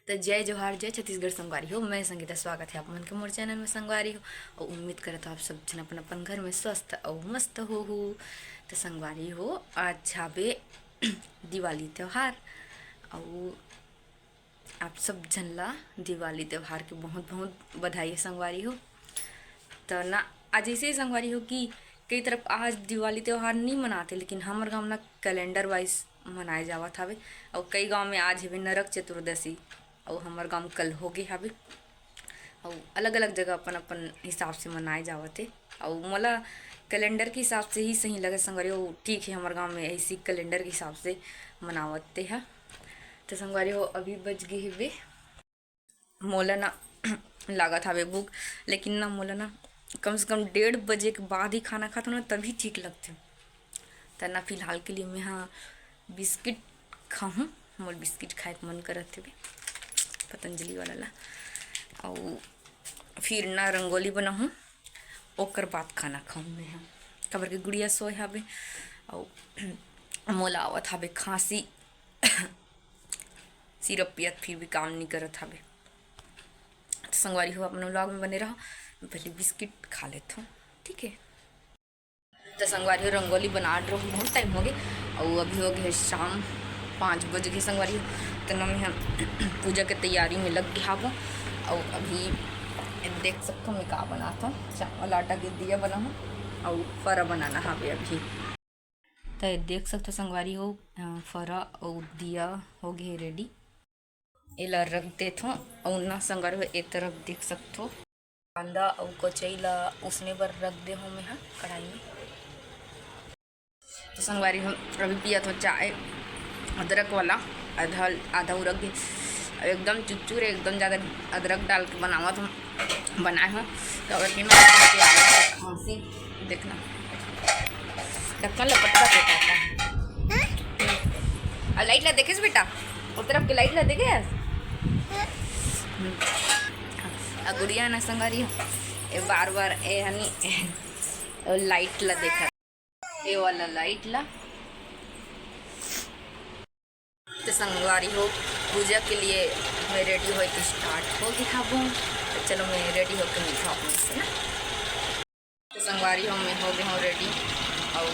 तो जय जोहार जय छत्तीसगढ़ संगवारी हो। मैं संगीता, स्वागत है आप मन के मोर चैनल में संगवारी हो। और उम्मीद करत हो आप सब जन अपन अपन घर में स्वस्थ और मस्त हो। तो संगवारी हो, आज छाबे दिवाली त्यौहार और आप सब जन ला दिवाली त्यौहार के बहुत बहुत बधाई है संगवारी हो। तो ना आज ऐसे ही संगवारी हो कि कई तरफ आज दिवाली त्यौहार नहीं मनाते, लेकिन हमारे गाँव ना कैलेंडर वाइज मनाए जावत हवे। और कई गांव में आज हवे नरक चतुर्दशी और हमारे गाँव कल हो गए हवे। और अलग अलग जगह अपन अपन हिसाब से मनाए जावत है। और मोला कैलेंडर के हिसाब से ही सही लगे संगवारी हो। ठीक है, हमारे गाँव में ऐसी कैलेंडर के हिसाब से मनावते है। तो संगवारी हो अभी बज गए हवे मोला ना लागत हवे भूख, लेकिन ना मोला ना कम से कम 1:30 बजे के बाद ही खाना खाता ना तभी ठीक लगते। तो ना फिलहाल के लिए मैं हाँ बिस्किट खाऊँ, मोल बिस्किट खाए के मन करत थे पतंजलि वाला ला। और फिर ना रंगोली बनाऊँ, ओकर बाद खाना खाऊँ मैं हाँ। कबर के गुड़िया सोए हवे और मोला आवत हवे खांसी सिरप पियत फिर भी काम नहीं करत हवे। तो संगवारी हो अपने व्लॉग में बने रहो, पहले बिस्किट खा लेता हूँ, ठीक है। तो संगवारी हो रंगोली बना रहा हूँ, बहुत टाइम हो गया और अभी हो गया शाम 5 बज गए संगवारी हो। तो ना मैं पूजा के तैयारी में लग गया हूँ। और अभी देख सकते हो मैं का बनाता हूँ, चावल आटा के दिया बनाऊँ और फरा बनाना हवे अभी। तो देख सकते हो संगवारी हो फरा और दिया हो गए रेडी। एला रख देता हूँ। और ना संगवारी हो एक तरफ देख सकते हो कांदा और कचई ला उसने बर रख दे हूँ मैं हाँ कढ़ाई में। तो संगवारी हम अभी पिया तो चाय अदरक वाला आधा आधा रख दे, एकदम चुचुर एकदम ज़्यादा अदरक डाल के बनावा तो बनाए हूँ। तो अगर खांसी देखना ढक्कन लपटता देता है। लाइट ला देखे बेटा, उस तरफ के लाइट ला देखे गुड़िया ना संगवारी ए बार बार ए हनी लाइट ला देखा, ये वाला लाइट ला। तो संगवारी हो पूजा के लिए मैं रेडी हो स्टार्ट हो गया हूँ। तो चलो मैं रेडी होकर मिलता हूँ आपसे ना। तो संगवारी हो मैं हो गया हूँ रेडी और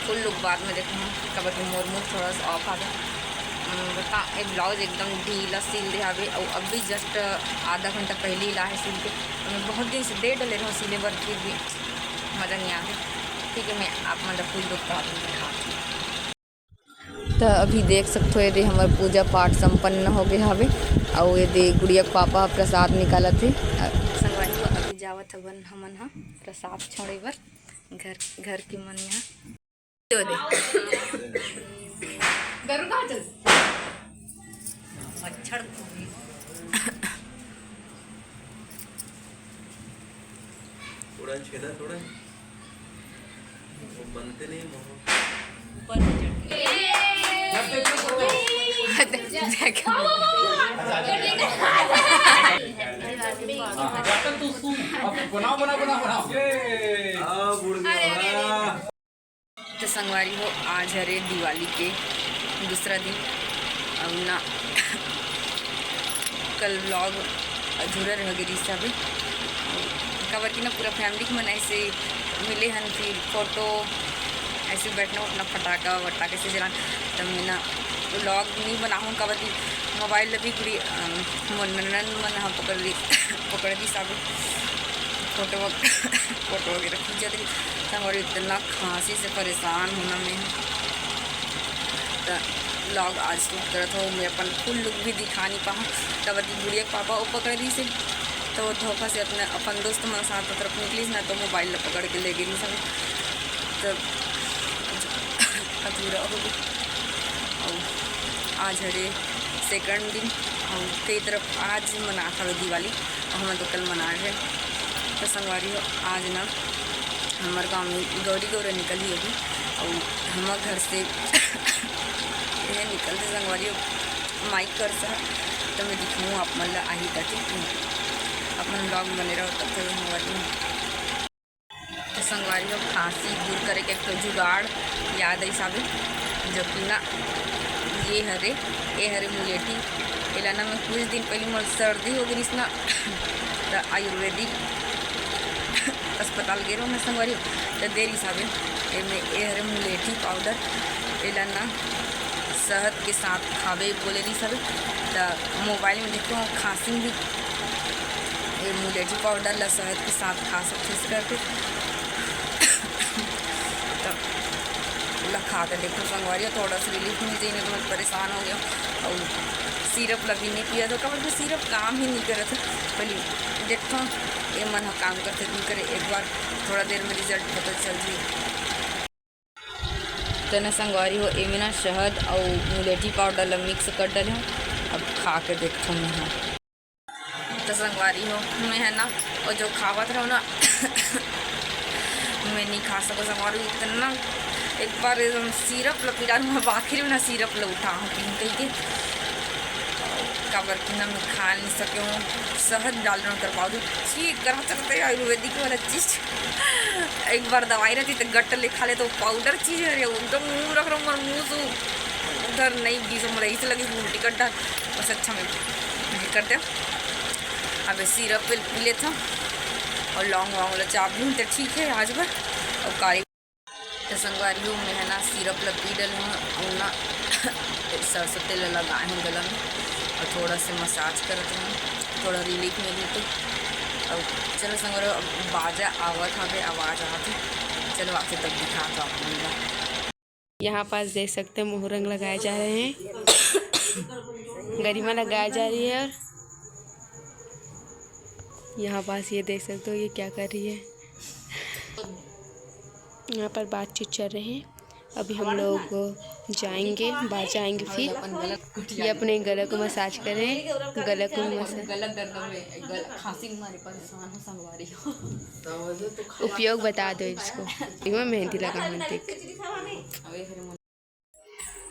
फुल लुक बाद में देखा हूँ कबर के मोर मुँह थोड़ा सा ऑफ आ गया। बता एक ब्लाउज एकदम ढीला सिल दे हवे और अभी जस्ट आधा घंटा पहले ही ला है सिल के। मैं बहुत दिन से दे डले रहा सिले बर, फिर भी मज़ा नहीं आ गया। ठीक है, मैं आप मतलब फुल लुक बाद में दिखाती हूँ। तो अभी देख सकते हो यदि हमारा पूजा पाठ संपन्न हो गया हवे और यदि गुड़िया पापा प्रसाद निकाला थे संगवारी को अभी जावत हवन हमन हाँ प्रसाद छोड़े बर घर के मन यहाँ गरु कहाँ चल मच्छर थोड़ा छेदा थोड़ा वो बनते नहीं ऊपर तो संगवारी हो आज हरे दिवाली के दूसरा दिन और ना कल व्लॉग अधूरा रह गई सब कवर की ना पूरा फैमिली के मन ऐसे मिले हन, फिर फोटो ऐसे बैठना उठना पटाखा वटाखे से जलाना। तब मैं ना व्लॉग नहीं बनाऊँ कवर की मोबाइल अभी पूरी मनन मन हाँ पकड़ दी सब फोटो वगैरह खींचा दी और इतना खांसी से परेशान होना मैं। तो व्लॉग आज शूट करत हो मैं अपन फुल लुक भी दिखा नहीं पाऊँ। तब गुड़िया पापा वो पकड़ दी से तो धोखा से अपने अपन दोस्त मन साथ तरफ निकली ना तो मोबाइल पकड़ के ले गई सब। तो अधूरा हो गई और आज हरे सेकंड दिन और कई तरफ आज मना था दिवाली और हम तो कल मना रहे। तो संगवारी हो आज ना हमारे गाँव में गौरी गौरा निकली होगी और हमारे घर से यह निकलते संगवारी हो माइक कर सा। तो मैं दिखाऊँ आप मतलब आई तक अपन ब्लॉग बने रहो तब तक संगवारी हो। तो संगवारी हो खांसी दूर करे के एक तो जुगाड़ याद आई साबित जो कि ना ये हरे मुलेठी एला ना मैं कुछ दिन पहले मोर सर्दी हो गई ना तो आयुर्वेदिक अस्पताल गए मैं संगवारी तो देर हिसाबे हरे मुलेठी पाउडर एला ना शहद के साथ खावे बोले रही सब तो मोबाइल में देखते हो खांसी भी ये मुलेठी पाउडर ला शहद के साथ खा सकते इस करके तो खा कर देखो संगवारी थोड़ा सा रिलीफ मिल जाए नहीं तो मैं परेशान हो गया और सिरप लगी नहीं पिया तो कब सिरप काम ही नहीं करे थे पहले देखता हूँ ये मन काम करते नहीं करे एक बार थोड़ा देर में रिजल्ट पता चल जाए तो ना संगवारी हो एमें ना शहद और मुलेठी पाउडर ला मिक्स कर डाले हूँ अब खा के देखता हूँ मैं तो संगवारी हो मैं है ना और जो खावत रहो ना मैं नहीं खा सको संगवारी इतना एक बार सिरप ला पिला मैं आखिर में ना सिरप ला उठा हूँ कहीं के काबर कि ना मैं खा नहीं सके हूँ शहद डालना कर पाऊँ ठीक कर सकते आयुर्वेदिक वाला चीज़ एक बार दवाई रहती तो गट्ट ले खा ले तो पाउडर चीज़ है एकदम मुँह रख रहा हूँ मुँह से उधर नहीं बीस मुझे ऐसे लगी उल्टी कर डाल बस अच्छा मैं नहीं करते अब सिरप पी लेता हूँ और लौंग वांग वाला चाप भी तो ठीक है आज भर और काली तो संगवारी हूँ मैं है ना सिरप ला पी डाल हूँ और ना सरसों तेल लगाए हूँ गला में और थोड़ा से मसाज करते हैं थोड़ा रिलीफ मिली तो अब चलो संगवारी अब बाजा आवत हवे आवाज़ आती चलो आके तब दिखाता हूँ। यहाँ पास देख सकते हैं मोहरंग लगाए जा रहे हैं गरिमा लगाई जा रही है और यहाँ पास ये देख सकते हो ये क्या कर रही है। यहाँ पर बातचीत चल रही है। अभी हम लोग जाएंगे बाहर जाएंगे फिर ये अपने गले को मसाज करें गले को उपयोग बता दो इसको मैं मेहंदी लगा देख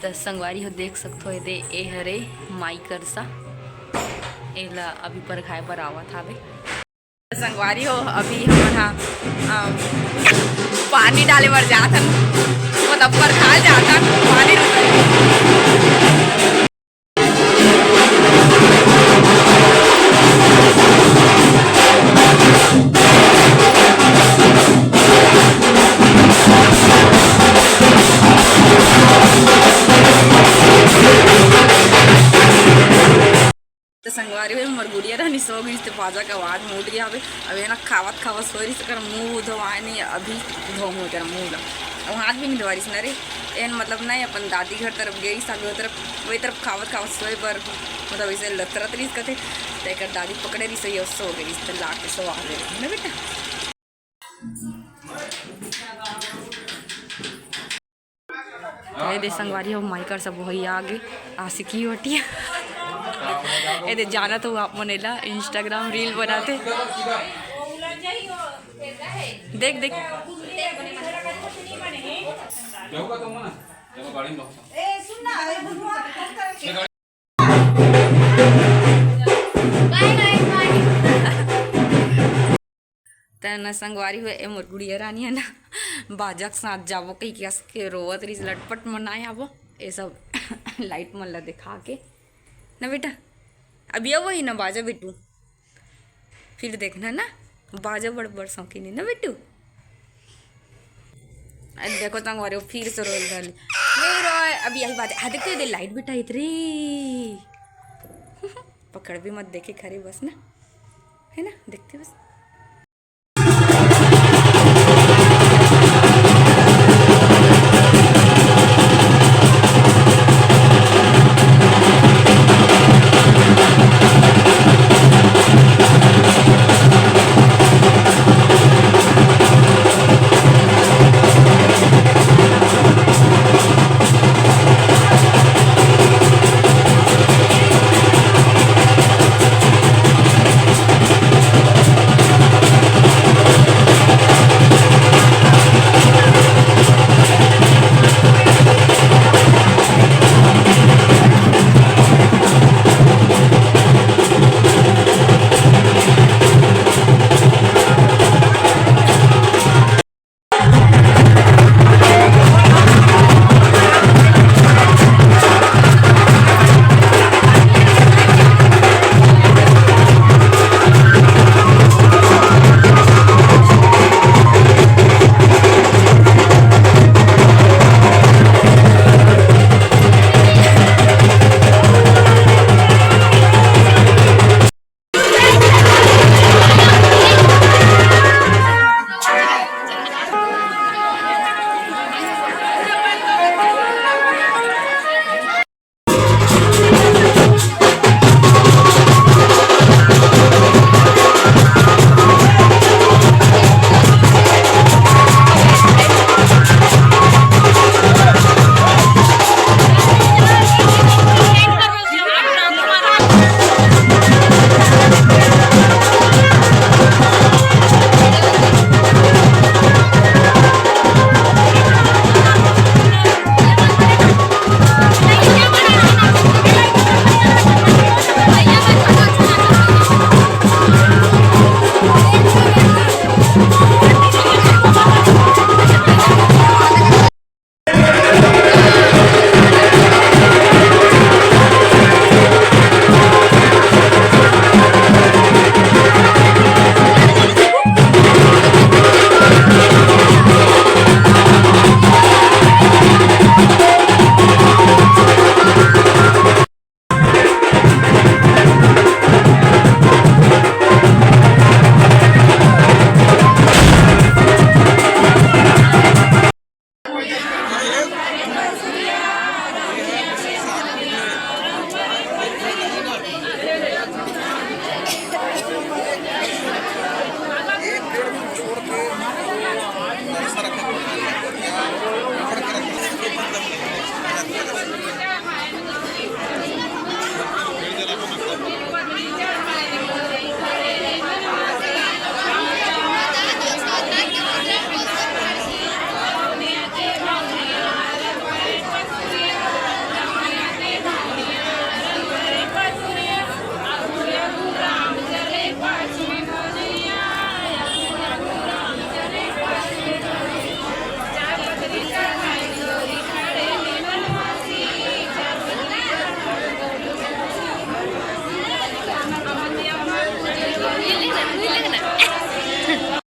तो संगवारी हो देख सकते हो ये हरे माई करसा एला अभी पर खाए पर आवा था संगवारी हो अभी हमारा पानी डाले पर जाता मतलब पर खा जाता पानी तो संगवारी हुई मोर गुड़िया रहनी सो गई तो बाजा का आवाज़ में उठ गया अभी ना खावत खावत सो रही कर मुँह धोवाए नहीं अभी धो मुँह कर मुँह ला और हाथ भी नहीं धोवारी ना रे एन मतलब नहीं अपन दादी घर तरफ गई साल तरफ वही तरफ खावत खावत सोए पर मतलब ऐसे लतरत रही कहते तो एक दादी पकड़े रही सही और सो गई तो ला के सो आ गई ना बेटा। दे संगवारी हो माई कर सब वही आगे आशिकी होती है ये जाना तो आप मनेला इंस्टाग्राम रील बनाते देख देख तना संगवारी हुए मोर गुड़िया रानी है ना बाजक साथ जाबो कहीं कस के रोवत रही लटपट मनाए आबो ये सब लाइट मन ला दिखा के ना बेटा अभी अब वही ना बाजा बेटू फिर देखना ना बाजा बड़ बड़ शौकीन है ना बेटू। देखो तंग फिर से रोल डाली नहीं रोए अभी यही बात है देखते दे लाइट बेटा इतनी पकड़ भी मत देखे खरे बस ना है ना देखते बस।